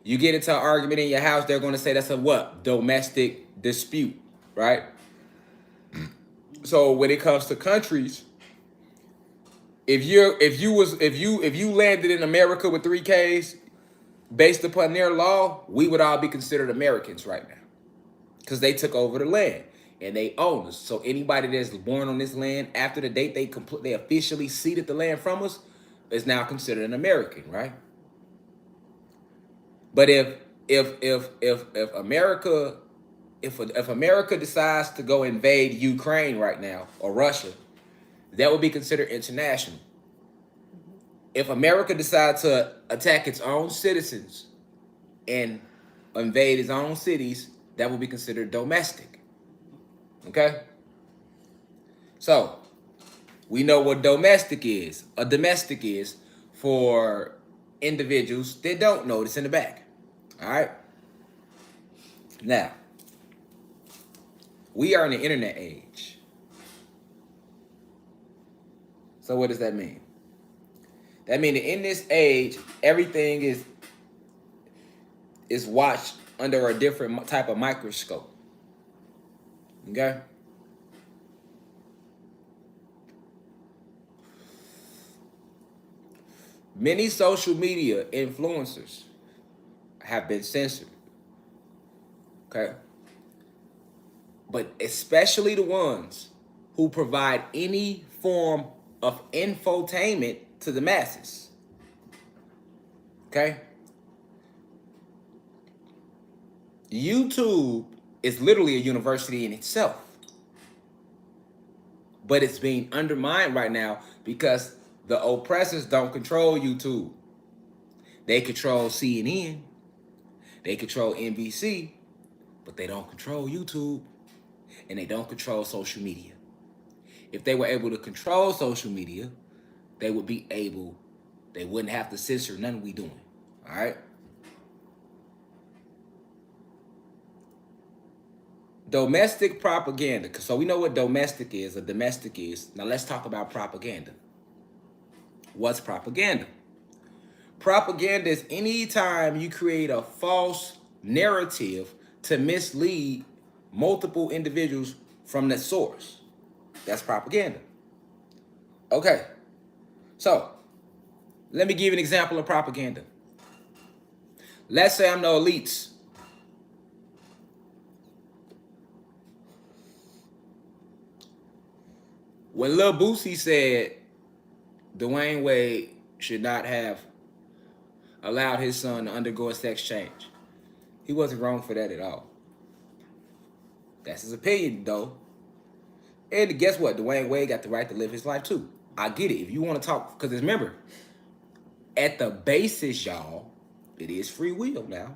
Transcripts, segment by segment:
You get into an argument in your house, they're going to say that's a what? Domestic dispute, right? So when it comes to countries, if you landed in America with 3Ks, based upon their law, we would all be considered Americans right now because they took over the land and they own us. So anybody that's born on this land after the date they officially ceded the land from us is now considered an American, right? But if America if America decides to go invade Ukraine right now or Russia, that would be considered international. If America decides to attack its own citizens and invade its own cities, that would be considered domestic. Okay? So, we know what domestic is. A domestic is for individuals that don't know this in the back. All right? Now, we are in the internet age. So what does that mean? That means that in this age, everything is watched under a different type of microscope. Okay? Many social media influencers have been censored. Okay? But especially the ones who provide any form of infotainment to the masses. Okay? YouTube is literally a university in itself. But it's being undermined right now because the oppressors don't control YouTube. They control CNN. They control NBC. But they don't control YouTube. And they don't control social media. If they were able to control social media, they wouldn't have to censor none we doing. All right? Domestic propaganda. So we know what domestic is, a domestic is. Now let's talk about propaganda. What's propaganda? Propaganda is any time you create a false narrative to mislead multiple individuals from the source. That's propaganda. Okay. So, let me give you an example of propaganda. Let's say I'm the elites. When Lil Boosie said Dwayne Wade should not have allowed his son to undergo a sex change, he wasn't wrong for that at all. That's his opinion, though. And guess what? Dwayne Wade got the right to live his life, too. I get it. If you want to talk, because remember, at the basis, y'all, it is free will now.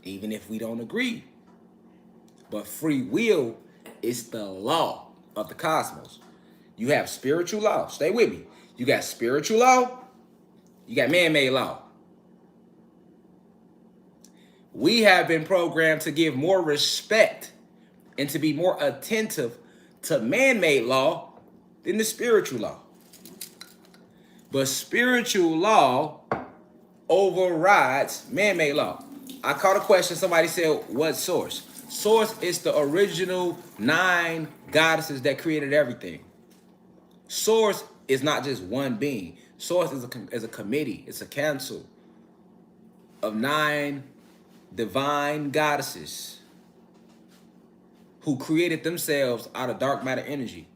Even if we don't agree. But free will is the law of the cosmos. You have spiritual law. Stay with me. You got spiritual law. You got man-made law. We have been programmed to give more respect and to be more attentive to man-made law than the spiritual law. But spiritual law overrides man-made law. I caught a question. Somebody said, what source? Source is the original 9 goddesses that created everything. Source is not just one being. Source is a committee. It's a council of 9 divine goddesses who created themselves out of dark matter energy.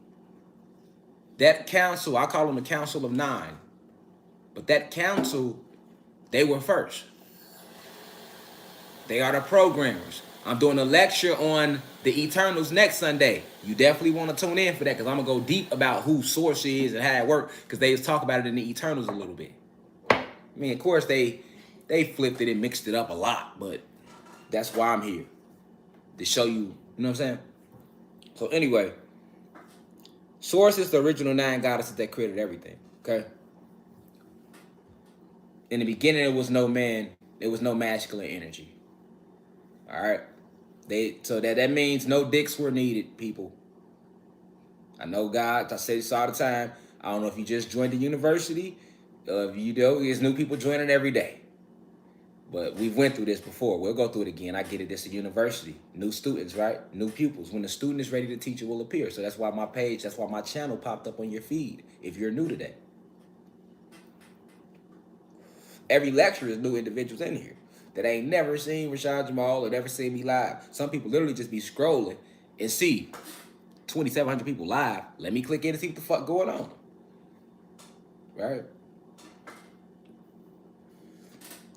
That council, I call them the Council of 9. But that council, they were first. They are the programmers. I'm doing a lecture on the Eternals next Sunday. You definitely want to tune in for that because I'm going to go deep about who Source is and how it works because they just talk about it in the Eternals a little bit. I mean, of course, they flipped it and mixed it up a lot, but that's why I'm here. To show you, you know what I'm saying? So anyway, Source is the original 9 goddesses that created everything, okay? In the beginning, there was no man, there was no masculine energy. All right? So that means no dicks were needed, people. I know God, I say this all the time. I don't know if you just joined the university, if you do, there's new people joining every day. But we've went through this before. We'll go through it again. I get it. This is a university. New students, right? New pupils. When the student is ready, the teacher will appear. So that's why my page, that's why my channel popped up on your feed if you're new to that. Every lecture is new individuals in here that ain't never seen Rashad Jamal or never seen me live. Some people literally just be scrolling and see 2,700 people live. Let me click in and see what the fuck going on. Right?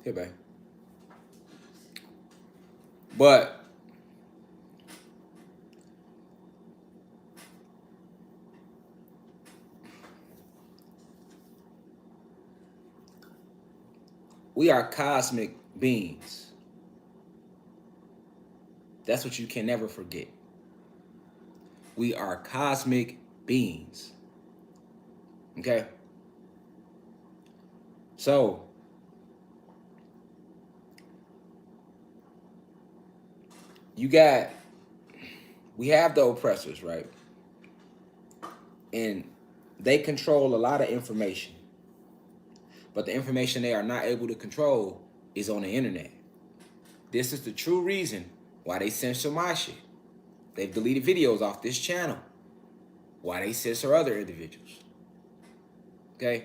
Here, babe. But we are cosmic beings. That's what you can never forget. We are cosmic beings. Okay? So, we have the oppressors, right? And they control a lot of information. But the information they are not able to control is on the internet. This is the true reason why they censor my shit. They've deleted videos off this channel. Why they censor other individuals. Okay?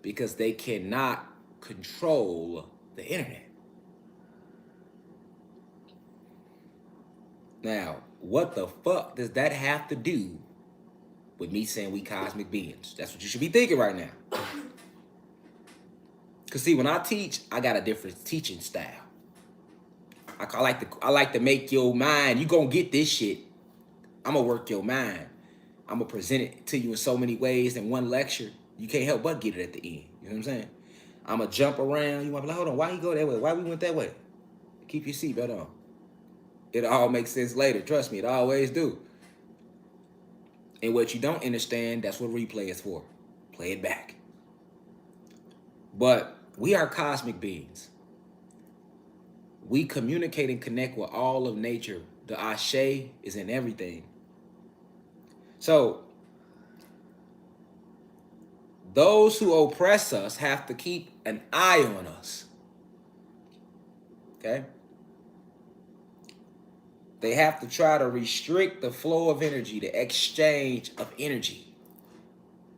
Because they cannot control the internet. Now, what the fuck does that have to do with me saying we cosmic beings? That's what you should be thinking right now. Because see, when I teach, I got a different teaching style. I like to make your mind, you gonna get this shit. I'm gonna work your mind. I'm gonna present it to you in so many ways in one lecture. You can't help but get it at the end. You know what I'm saying? I'm gonna jump around. You might be like, hold on, why you go that way? Why we went that way? Keep your seatbelt on. It all makes sense later. Trust me, it always do. And what you don't understand, that's what replay is for. Play it back. But we are cosmic beings. We communicate and connect with all of nature. The Ashe is in everything. So, those who oppress us have to keep an eye on us. Okay? They have to try to restrict the flow of energy, the exchange of energy.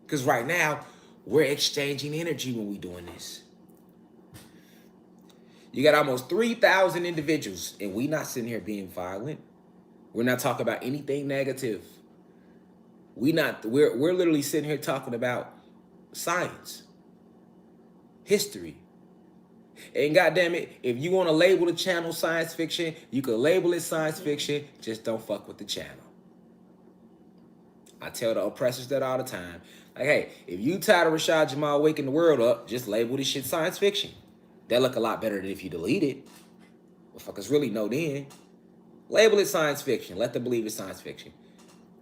Because right now, we're exchanging energy when we're doing this. You got almost 3,000 individuals, and we not sitting here being violent. We're not talking about anything negative. We're literally sitting here talking about science, history. And goddamn it, if you want to label the channel science fiction, you can label it science fiction. Just don't fuck with the channel. I tell the oppressors that all the time. Like, hey, if you tired of Rashad Jamal waking the world up, just label this shit science fiction. That look a lot better than if you delete it. Motherfuckers really know then. Label it science fiction. Let them believe it's science fiction.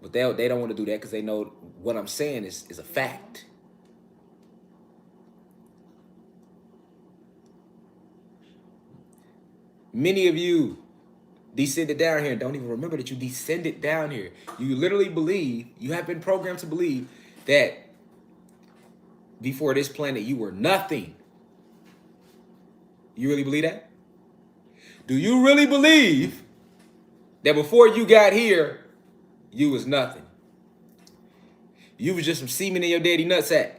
But they don't want to do that because they know what I'm saying is a fact. Many of you descended down here and don't even remember that you descended down here. You literally believe, you have been programmed to believe that before this planet you were nothing. You really believe that? Do you really believe that before you got here, you was nothing? You was just some semen in your daddy nutsack?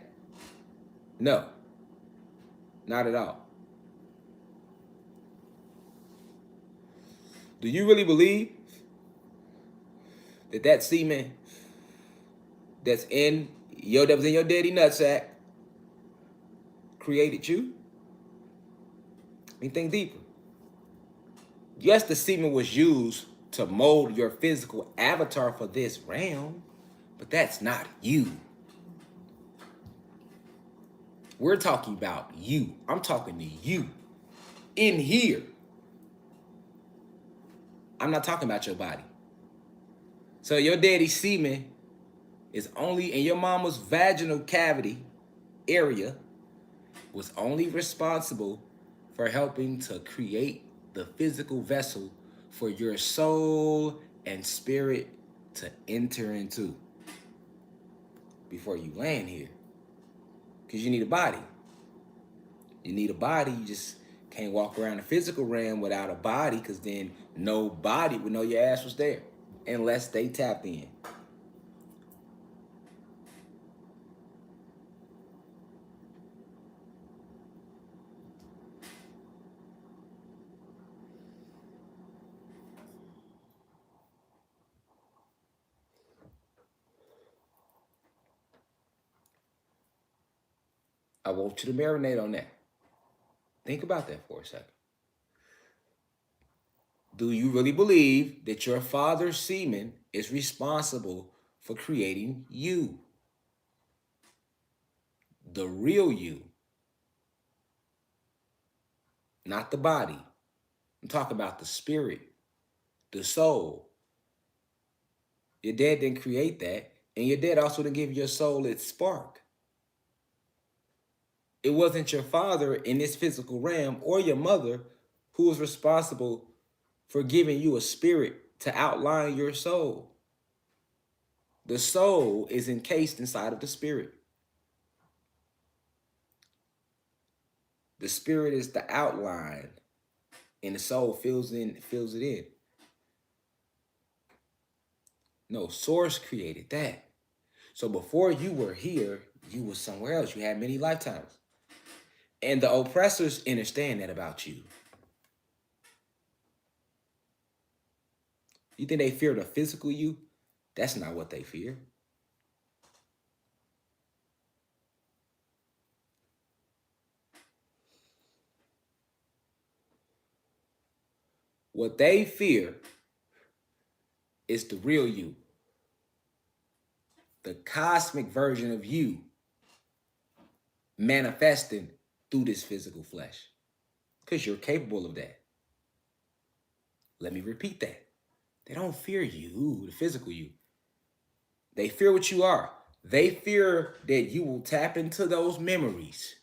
No. Not at all. Do you really believe that semen that was in your daddy nutsack created you? I mean, think deeper. Yes, the semen was used to mold your physical avatar for this realm, but that's not you. We're talking about you. I'm talking to you in here. I'm not talking about your body. So your daddy's semen is only in your mama's vaginal cavity area, was only responsible for helping to create the physical vessel for your soul and spirit to enter into before you land here. Because you need a body. You need a body. You just Can't walk around the physical realm without a body, because then nobody would know your ass was there unless they tapped in. I want you to marinate on that. Think about that for a second. Do you really believe that your father's semen is responsible for creating you? The real you, not the body. I'm talking about the spirit, the soul. Your dad didn't create that, and your dad also didn't give your soul its spark. It wasn't your father in this physical realm or your mother who was responsible for giving you a spirit to outline your soul. The soul is encased inside of the spirit. The spirit is the outline, and the soul fills it in. No, source created that. So before you were here, you were somewhere else. You had many lifetimes. And the oppressors understand that about you. You think they fear the physical you? That's not what they fear. What they fear is the real you, the cosmic version of you manifesting through this physical flesh, because you're capable of that. Let me repeat that. They don't fear you, the physical you. They fear what you are. They fear that you will tap into those memories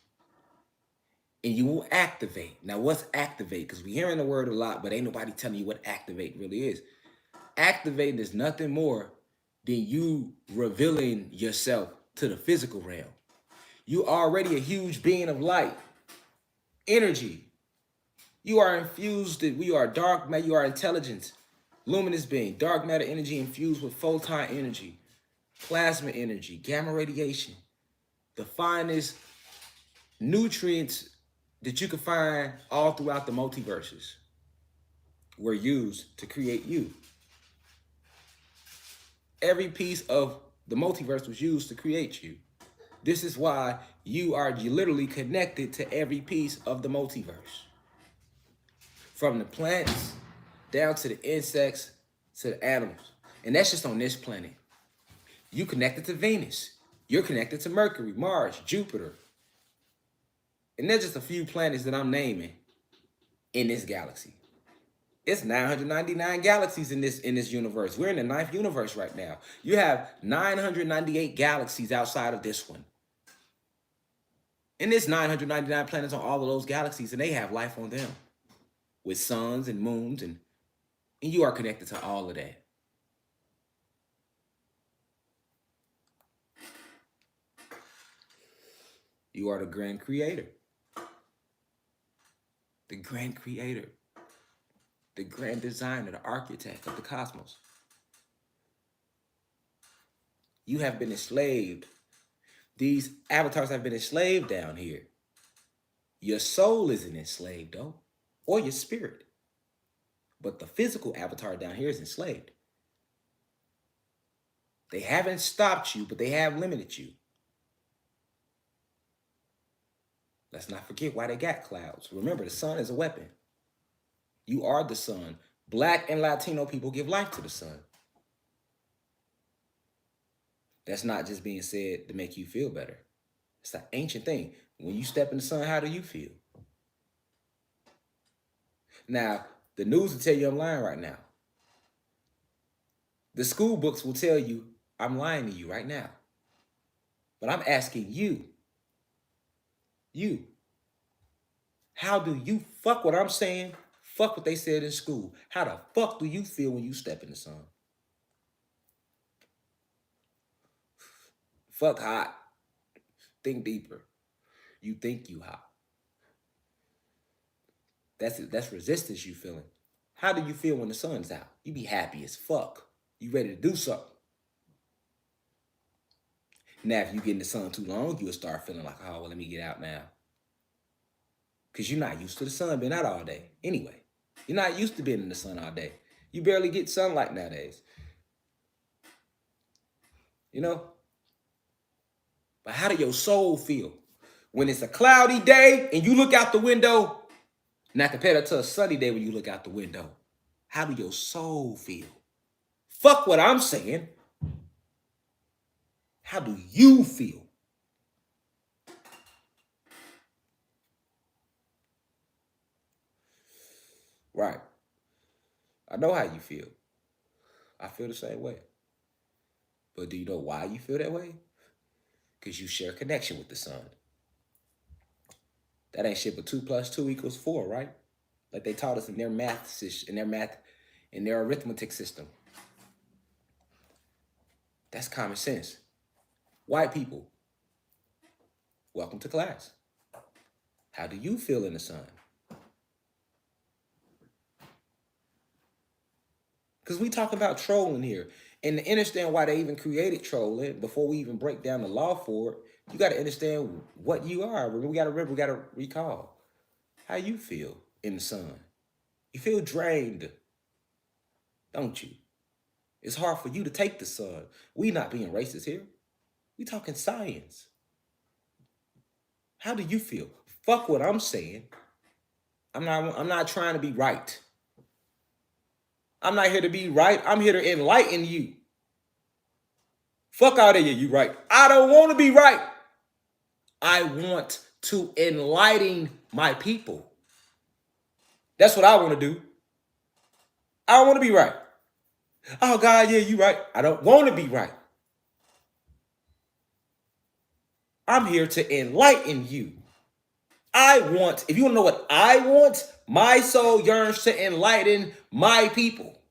and you will activate. Now, what's activate? Because we're hearing the word a lot, but ain't nobody telling you what activate really is. Activate is nothing more than you revealing yourself to the physical realm. You already a huge being of light, energy. You are infused, we are dark matter, you are intelligence, luminous being, dark matter energy infused with photon energy, plasma energy, gamma radiation. The finest nutrients that you can find all throughout the multiverses were used to create you. Every piece of the multiverse was used to create you. This is why you are literally connected to every piece of the multiverse. From the plants down to the insects to the animals. And that's just on this planet. You connected to Venus. You're connected to Mercury, Mars, Jupiter. And there's just a few planets that I'm naming in this galaxy. It's 999 galaxies in this universe. We're in the ninth universe right now. You have 998 galaxies outside of this one. And there's 999 planets on all of those galaxies, and they have life on them with suns and moons, and you are connected to all of that. You are the grand creator. The grand creator. The grand designer, the architect of the cosmos. You have been enslaved. These avatars have been enslaved down here. Your soul isn't enslaved, though, or your spirit. But the physical avatar down here is enslaved. They haven't stopped you, but they have limited you. Let's not forget why they got clouds. Remember, the sun is a weapon. You are the sun. Black and Latino people give life to the sun. That's not just being said to make you feel better. It's an ancient thing. When you step in the sun, how do you feel? Now, the news will tell you I'm lying right now. The school books will tell you I'm lying to you right now. But I'm asking you, how do you fuck what I'm saying? Fuck what they said in school. How the fuck do you feel when you step in the sun? Fuck hot. Think deeper. You think you hot. That's resistance you feeling. How do you feel when the sun's out? You be happy as fuck. You ready to do something. Now, if you get in the sun too long, you'll start feeling like, oh, well, let me get out now. Because you're not used to the sun being out all day. Anyway, you're not used to being in the sun all day. You barely get sunlight nowadays. You know? But how do your soul feel? When it's a cloudy day and you look out the window, now compare that to a sunny day when you look out the window. How do your soul feel? Fuck what I'm saying. How do you feel? Right. I know how you feel. I feel the same way. But do you know why you feel that way? Because you share a connection with the sun. That ain't shit but 2 + 2 = 4, right? Like they taught us in their in their arithmetic system. That's common sense. White people, welcome to class. How do you feel in the sun? Because we talk about trolling here. And to understand why they even created trolling, before we even break down the law for it, you got to understand what you are. We got to recall how you feel in the sun. You feel drained, don't you? It's hard for you to take the sun. We not being racist here. We talking science. How do you feel? Fuck what I'm saying. I'm not trying to be right. I'm not here to be right. I'm here to enlighten you. Fuck out of here, you right. I don't want to be right. I want to enlighten my people. That's what I want to do. I don't want to be right. Oh, God, yeah, you right. I don't want to be right. I'm here to enlighten you. If you want to know what I want, my soul yearns to enlighten my people.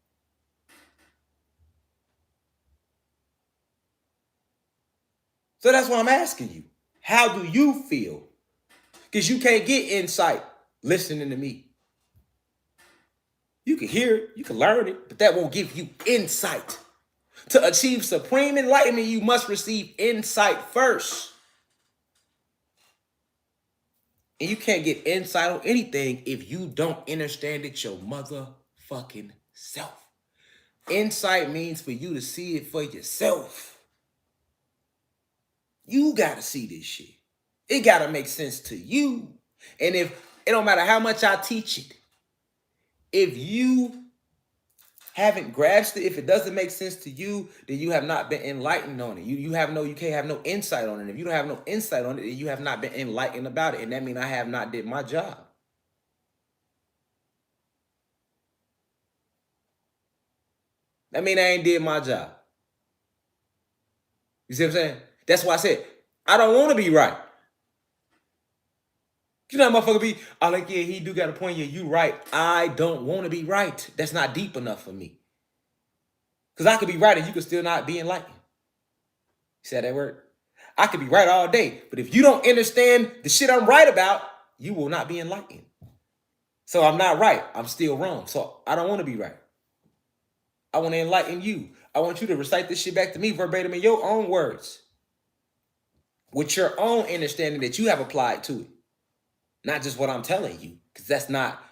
So that's why I'm asking you. How do you feel? Because you can't get insight listening to me. You can hear it, you can learn it, but that won't give you insight. To achieve supreme enlightenment, you must receive insight first. And you can't get insight on anything if you don't understand it your motherfucking self. Insight means for you to see it for yourself. You gotta see this shit. It gotta make sense to you. And if it don't matter how much I teach it, if you haven't grasped it, if it doesn't make sense to you, then you have not been enlightened on it. You can't have no insight on it. If you don't have no insight on it, then you have not been enlightened about it. And that means I have not did my job. That means I ain't did my job. You see what I'm saying? That's why I said, I don't want to be right. You know how motherfucker be, oh, like, yeah, he do got a point. Yeah, you right. I don't want to be right. That's not deep enough for me. Because I could be right and you could still not be enlightened. You said that word? I could be right all day. But if you don't understand the shit I'm right about, you will not be enlightened. So I'm not right. I'm still wrong. So I don't want to be right. I want to enlighten you. I want you to recite this shit back to me verbatim in your own words. With your own understanding that you have applied to it. Not just what I'm telling you. Because that's not,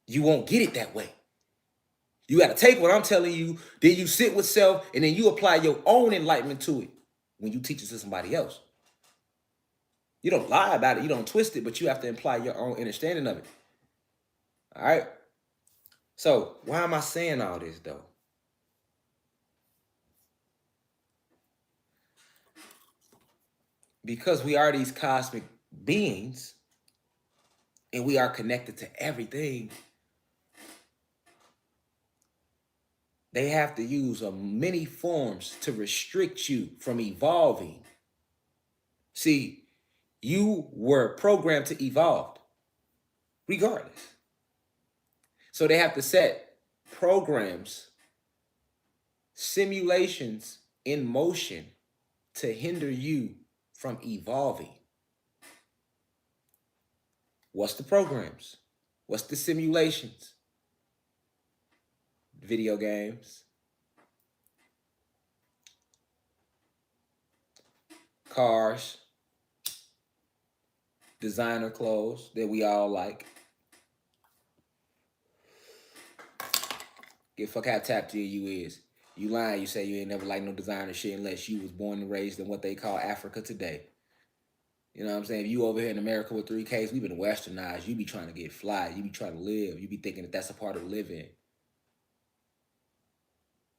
you won't get it that way. You got to take what I'm telling you, then you sit with self, and then you apply your own enlightenment to it when you teach it to somebody else. You don't lie about it, you don't twist it, but you have to imply your own understanding of it. All right? So, why am I saying all this, though? Because we are these cosmic beings, and we are connected to everything, they have to use many forms to restrict you from evolving. See, you were programmed to evolve, regardless. So they have to set programs, simulations in motion to hinder you from evolving. What's the programs? What's the simulations? Video games, cars, designer clothes that we all like. Give a fuck how tapped in you is. You lying, you say you ain't never like no designer shit unless you was born and raised in what they call Africa today. You know what I'm saying? If you over here in America with 3Ks, we've been westernized. You be trying to get fly. You be trying to live. You be thinking that that's a part of living.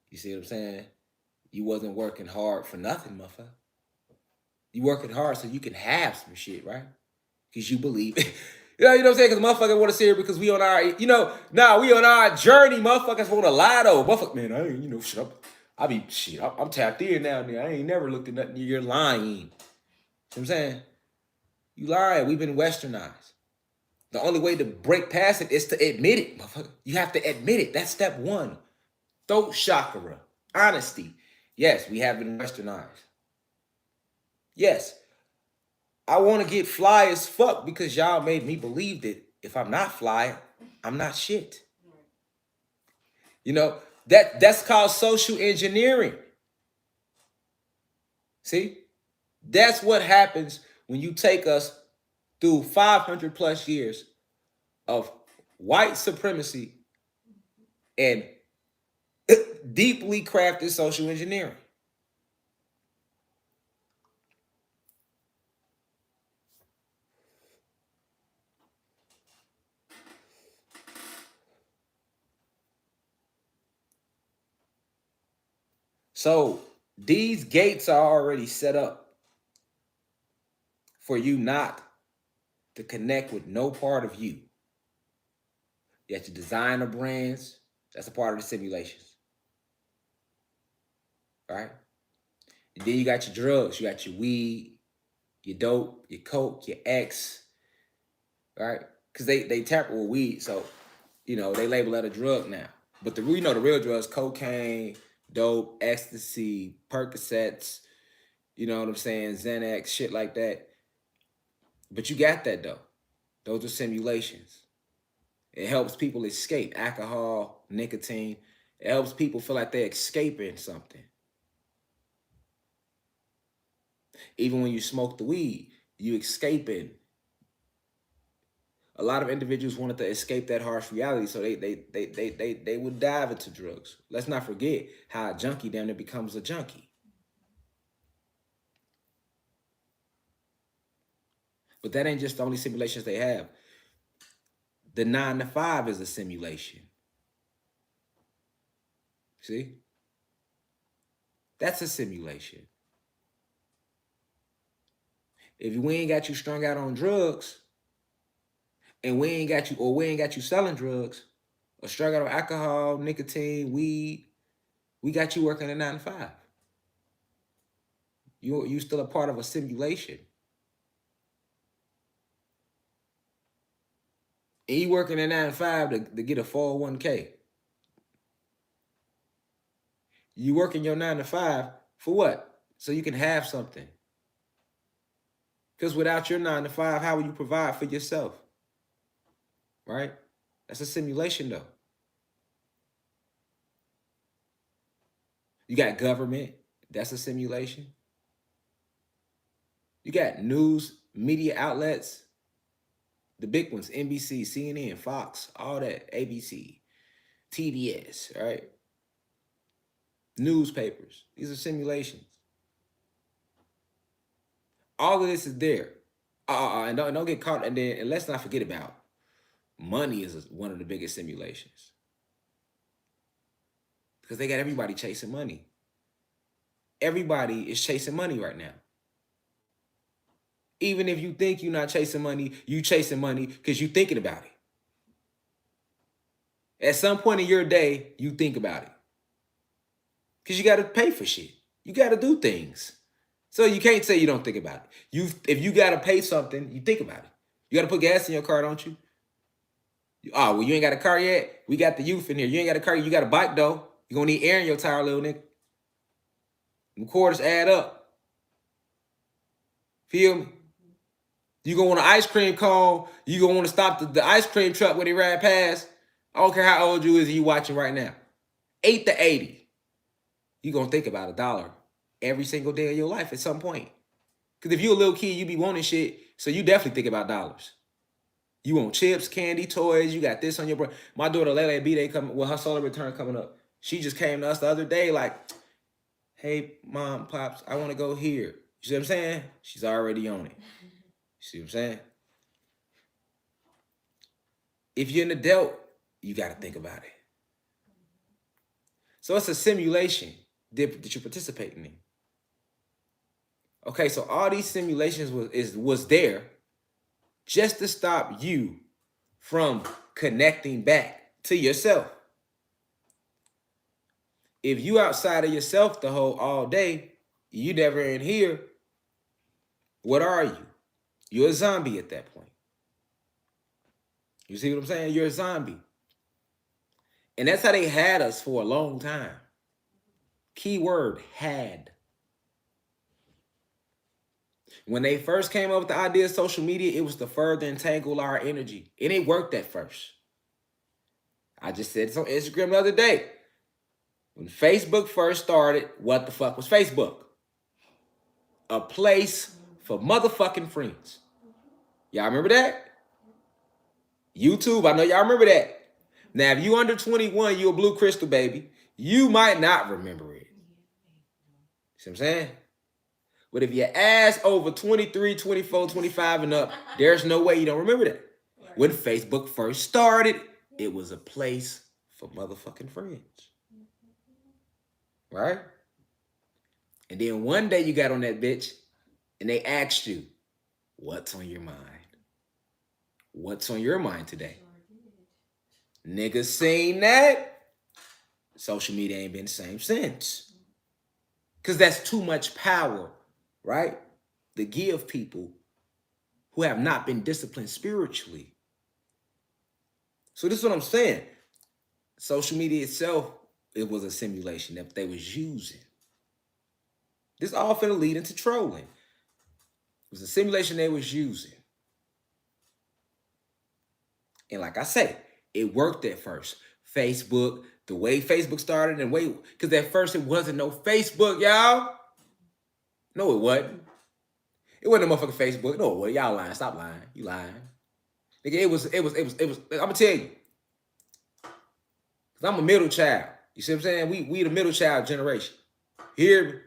You see what I'm saying? You wasn't working hard for nothing, motherfucker. You working hard so you can have some shit, right? Because you believe. You know what I'm saying? Because motherfuckers want to see it because we on our, we on our journey. Motherfuckers want to lie though. Motherfucker, man, I ain't, shit. I'm tapped in now. I ain't never looked at nothing. You're lying. You know what I'm saying? You lying. We've been westernized. The only way to break past it is to admit it, motherfucker. You have to admit it. That's step one. Throat chakra. Honesty. Yes, we have been westernized. Yes. I want to get fly as fuck because y'all made me believe that if I'm not fly, I'm not shit. You know, that's called social engineering. See? That's what happens when you take us through 500 plus years of white supremacy and deeply crafted social engineering. So these gates are already set up for you not to connect with no part of you. You got your designer brands. That's a part of the simulations. Right? And then you got your drugs. You got your weed, your dope, your coke, your X. Right? Because they tamper with weed. So, they label that a drug now. But the real drugs, cocaine, dope, ecstasy, Percocets, you know what I'm saying, Xanax, shit like that. But you got that though. Those are simulations. It helps people escape alcohol, nicotine. It helps people feel like they're escaping something. Even when you smoke the weed, you escaping. A lot of individuals wanted to escape that harsh reality, so they would dive into drugs. Let's not forget how a junkie damn near becomes a junkie. But that ain't just the only simulations they have. The 9 to 5 is a simulation. See? That's a simulation. If we ain't got you strung out on drugs, and we ain't got you selling drugs, or strung out on alcohol, nicotine, weed, we got you working a 9 to 5. You still a part of a simulation. And you working a 9 to 5 to get a 401k. You working your 9 to 5 for what? So you can have something. Because without your 9 to 5, how will you provide for yourself? Right? That's a simulation though. You got government. That's a simulation. You got news, media outlets. The big ones, NBC, CNN, Fox, all that, ABC, TBS, right? Newspapers. These are simulations. All of this is there. And don't get caught. And let's not forget about money is one of the biggest simulations. Because they got everybody chasing money. Everybody is chasing money right now. Even if you think you're not chasing money, you chasing money because you're thinking about it. At some point in your day, you think about it. Because you got to pay for shit. You got to do things. So you can't say you don't think about it. If you got to pay something, you think about it. You got to put gas in your car, don't you? Oh, well, you ain't got a car yet? We got the youth in here. You ain't got a car. You got a bike, though. You're going to need air in your tire, little nigga. The quarters add up. Feel me? You go on an ice cream cone. You gonna want to stop the ice cream truck when they ride past. I don't care how old you is. You watching right now. 8 to 80. You gonna think about $1 every single day of your life at some point. Because if you're a little kid, you be wanting shit. So you definitely think about dollars. You want chips, candy, toys. You got this on your brain. My daughter Lele B, they coming. Well, her solar return coming up. She just came to us the other day like, "Hey, mom, pops, I want to go here." You see what I'm saying? She's already on it. You see what I'm saying? If you're an adult, you got to think about it. So it's a simulation that you're participating in. Okay, so all these simulations was there just to stop you from connecting back to yourself. If you outside of yourself the whole all day, you never in here, what are you? You're a zombie at that point. You see what I'm saying? You're a zombie. And that's how they had us for a long time. Key word, had. When they first came up with the idea of social media, it was to further entangle our energy. And it worked at first. I just said this on Instagram the other day. When Facebook first started, what the fuck was Facebook? A place for motherfucking friends. Y'all remember that? YouTube, I know y'all remember that. Now, if you under 21, you a blue crystal baby, you might not remember it. See what I'm saying? But if your ass over 23, 24, 25 and up, there's no way you don't remember that. When Facebook first started, it was a place for motherfucking friends. Right? And then one day you got on that bitch and they asked you, what's on your mind? What's on your mind today? Niggas seen that. Social media ain't been the same since. Because that's too much power, right? To give people who have not been disciplined spiritually. So this is what I'm saying. Social media itself, it was a simulation that they was using. This all finna lead into trolling. It was a simulation they was using. And like I say, it worked at first. Facebook, the way Facebook started and because at first it wasn't no Facebook, y'all. No, it wasn't. It wasn't a motherfucking Facebook. No, it wasn't. Y'all lying. Stop lying. You lying. Nigga, it was, I'm gonna tell you. Cause I'm a middle child. You see what I'm saying? We the middle child generation. Here,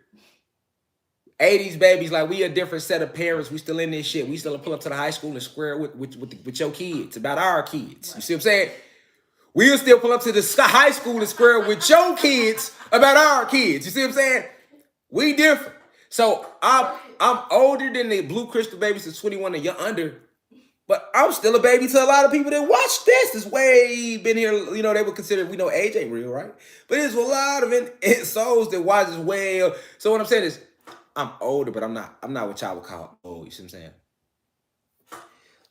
80s babies, like we a different set of parents. We still in this shit. We still pull up to the high school and square with your kids, about our kids. You see what I'm saying? We'll still pull up to the high school and square with your kids about our kids. You see what I'm saying? We different. So I'm older than the blue crystal babies that's 21 and you're under, but I'm still a baby to a lot of people that watch this. It's way been here, you know, they would consider, we know age ain't real, right? But there's a lot of souls that watch this way. So what I'm saying is, I'm older, but I'm not what y'all would call old. You see what I'm saying?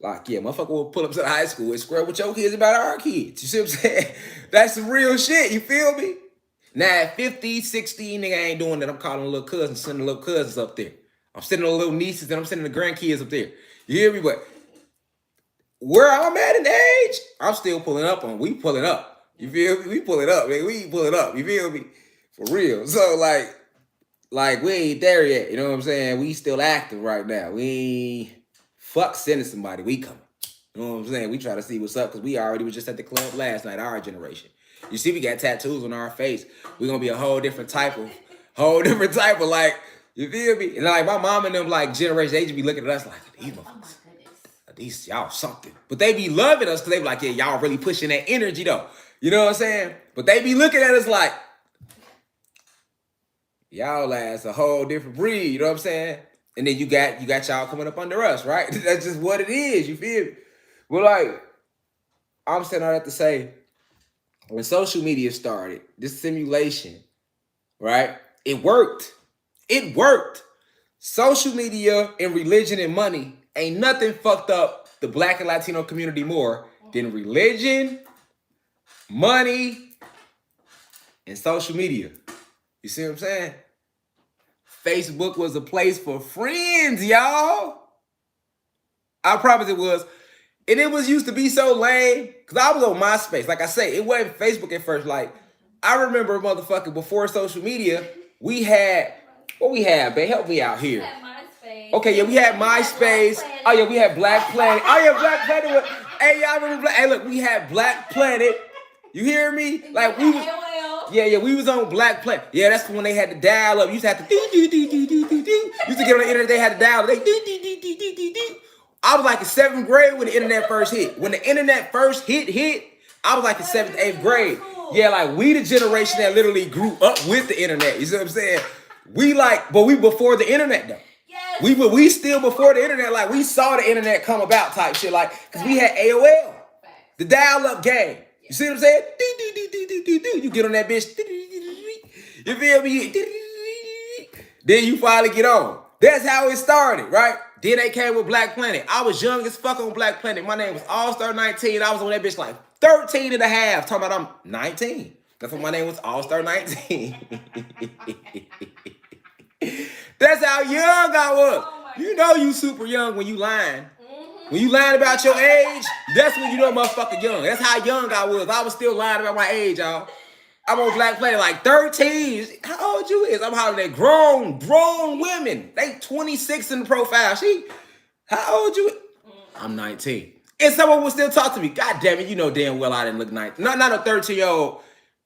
Like, yeah, motherfucker will pull up to the high school and square with your kids about our kids. You see what I'm saying? That's some real shit. You feel me? Now at 50, 60, nigga, I ain't doing that. I'm calling little cousins, sending little cousins up there. I'm sending the little nieces and I'm sending the grandkids up there. You hear me? But where I'm at in age, I'm still pulling up on. We pulling up. You feel me? We pulling up, man. We pulling up. You feel me? For real. So like we ain't there yet. You know what I'm saying? We still active right now. We fuck sending somebody. We coming. You know what I'm saying? We try to see what's up because we already was just at the club last night, our generation. You see, we got tattoos on our face. We're gonna be a whole different type of like, you feel me? And like my mom and them like generation, they just be looking at us like, these motherfuckers, these y'all something. But they be loving us because they be like, yeah, y'all really pushing that energy though. You know what I'm saying? But they be looking at us like, y'all ass a whole different breed, you know what I'm saying? And then you got y'all coming up under us, right? That's just what it is, you feel me? Well, like, I'm saying all that to say, when social media started, this simulation, right? It worked. It worked. Social media and religion and money ain't nothing fucked up the Black and Latino community more than religion, money, and social media. You see what I'm saying? Facebook was a place for friends, y'all. I promise it was. And it was used to be so lame. Cause I was on MySpace. Like I say, it wasn't Facebook at first. Like, I remember motherfucking before social media, we had what we had, babe. Help me out here. Okay, yeah, we had MySpace. Oh yeah, we had Black Planet. Oh yeah, Black Planet was, hey, y'all remember Black? Hey, look, we had Black Planet. You hear me? Like we was, yeah, we was on Black Planet. Yeah, that's when they had to dial up. You used to have to do. Used to get on the internet, they had to dial. They do. I was like in 7th grade when the internet first hit. When the internet first hit, I was like in 7th, 8th grade. Yeah, like we the generation that literally grew up with the internet. You see what I'm saying? But we before the internet though. Yes. We still before the internet. Like we saw the internet come about type shit. Like because we had AOL, the dial-up game. You see what I'm saying? You get on that bitch. You feel me? Then you finally get on. That's how it started, right? Then they came with Black Planet. I was young as fuck on Black Planet. My name was All-Star 19. I was on that bitch like 13 and a half. Talking about I'm 19. That's what my name was, All-Star 19. That's how young I was. You know you super young when you lying. When you lying about your age, that's when you know motherfucker young. That's how young I was. I was still lying about my age, y'all. I'm on Black Planet like 13. How old you is? I'm hollering at grown women. They 26 in the profile. How old you is? I'm 19. And someone would still talk to me. God damn it, you know damn well I didn't look 19. Not a 13-year-old.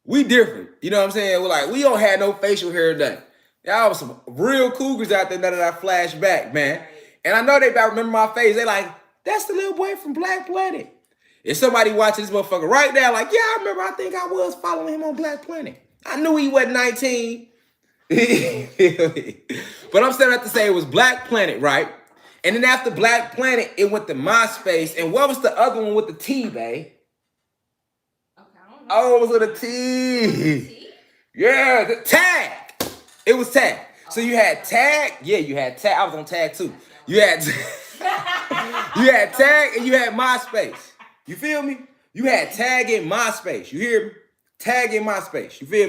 We different. You know what I'm saying? We're like, we don't have no facial hair or nothing. Y'all was some real cougars out there now that I flash back, man. And I know they about remember my face. They like, that's the little boy from Black Planet. If somebody watching this motherfucker right now, like, yeah, I remember, I think I was following him on Black Planet. I knew he wasn't 19. But I'm still have to say it was Black Planet, right? And then after Black Planet, it went to MySpace. And what was the other one with the T, babe? Okay, I don't know. Oh, it was with a T. Yeah, the Tag. It was Tag. So you had Tag. Yeah, you had Tag. I was on Tag too. You had you had Tag and you had MySpace. You feel me? You had Tag in MySpace. You hear me? Tag in MySpace. You feel me?